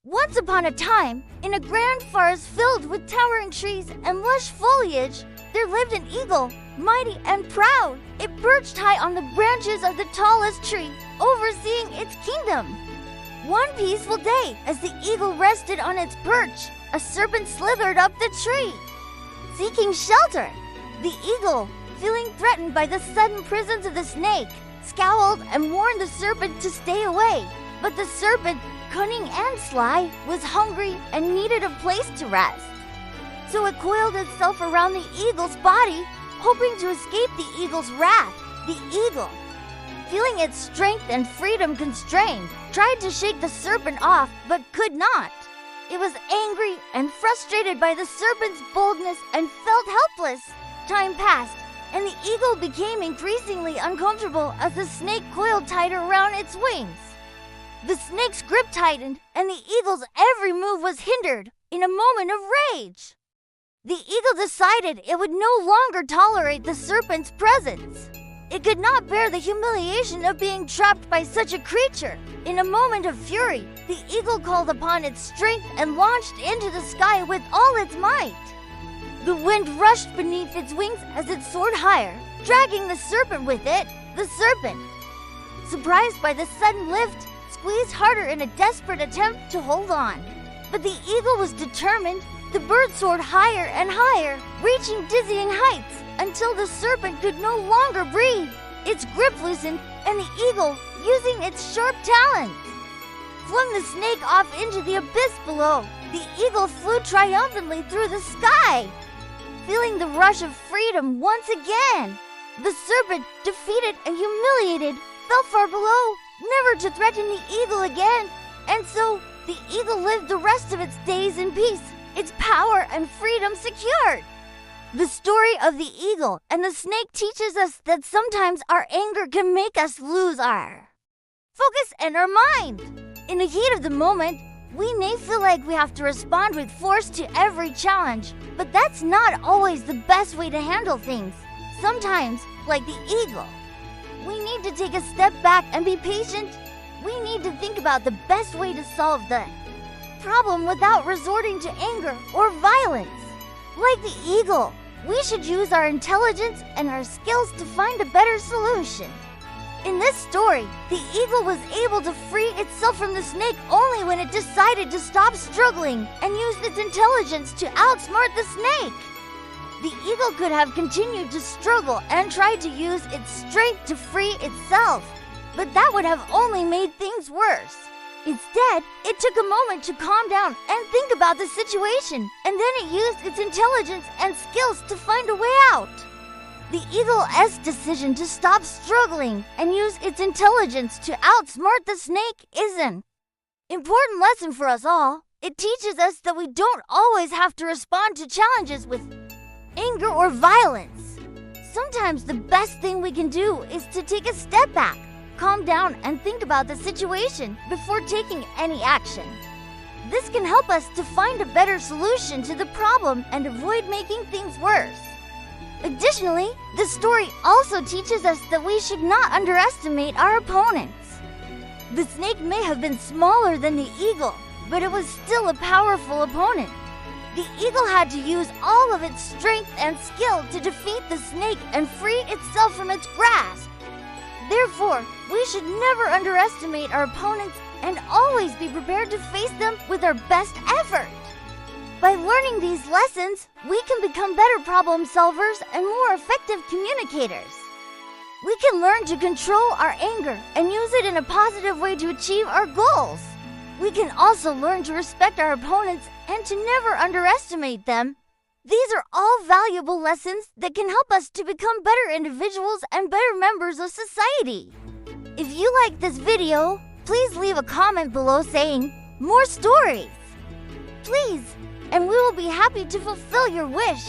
Once upon a time, in a grand forest filled with towering trees and lush foliage, there lived an eagle, mighty and proud. It perched high on the branches of the tallest tree, overseeing its kingdom. One peaceful day, as the eagle rested on its perch, a serpent slithered up the tree. Seeking shelter, the eagle, feeling threatened by the sudden presence of the snake, scowled and warned the serpent to stay away. But the serpent, cunning and sly, was hungry and needed a place to rest. So it coiled itself around the eagle's body, hoping to escape the eagle's wrath. The eagle, feeling its strength and freedom constrained, tried to shake the serpent off but could not. It was angry and frustrated by the serpent's boldness and felt helpless. Time passed, and the eagle became increasingly uncomfortable as the snake coiled tighter around its wings. The snake's grip tightened, and the eagle's every move was hindered in a moment of rage. The eagle decided it would no longer tolerate the serpent's presence. It could not bear the humiliation of being trapped by such a creature. In a moment of fury, the eagle called upon its strength and launched into the sky with all its might. The wind rushed beneath its wings as it soared higher, dragging the serpent with it. The serpent, surprised by the sudden lift, squeezed harder in a desperate attempt to hold on. But the eagle was determined. The bird soared higher and higher, reaching dizzying heights until the serpent could no longer breathe. Its grip loosened, and the eagle, using its sharp talons, flung the snake off into the abyss below. The eagle flew triumphantly through the sky, feeling the rush of freedom once again. The serpent, defeated and humiliated, fell far below, never to threaten the eagle again. And so, the eagle lived the rest of its days in peace, its power and freedom secured. The story of the eagle and the snake teaches us that sometimes our anger can make us lose our focus and our mind. In the heat of the moment, we may feel like we have to respond with force to every challenge, but that's not always the best way to handle things. Sometimes, like the eagle, we need to take a step back and be patient. We need to think about the best way to solve the problem without resorting to anger or violence. Like the eagle, we should use our intelligence and our skills to find a better solution. In this story, the eagle was able to free itself from the snake only when it decided to stop struggling and use its intelligence to outsmart the snake. The eagle could have continued to struggle and tried to use its strength to free itself, but that would have only made things worse. Instead, it took a moment to calm down and think about the situation, and then it used its intelligence and skills to find a way out. The eagle's decision to stop struggling and use its intelligence to outsmart the snake is an important lesson for us all. It teaches us that we don't always have to respond to challenges with anger or violence. Sometimes the best thing we can do is to take a step back, calm down, and think about the situation before taking any action. This can help us to find a better solution to the problem and avoid making things worse. Additionally, the story also teaches us that we should not underestimate our opponents. The snake may have been smaller than the eagle, but it was still a powerful opponent. The eagle had to use all of its strength and skill to defeat the snake and free itself from its grasp. Therefore, we should never underestimate our opponents and always be prepared to face them with our best effort. By learning these lessons, we can become better problem solvers and more effective communicators. We can learn to control our anger and use it in a positive way to achieve our goals. We can also learn to respect our opponents and to never underestimate them. These are all valuable lessons that can help us to become better individuals and better members of society. If you like this video, please leave a comment below saying, "More stories!" Please, and we will be happy to fulfill your wish.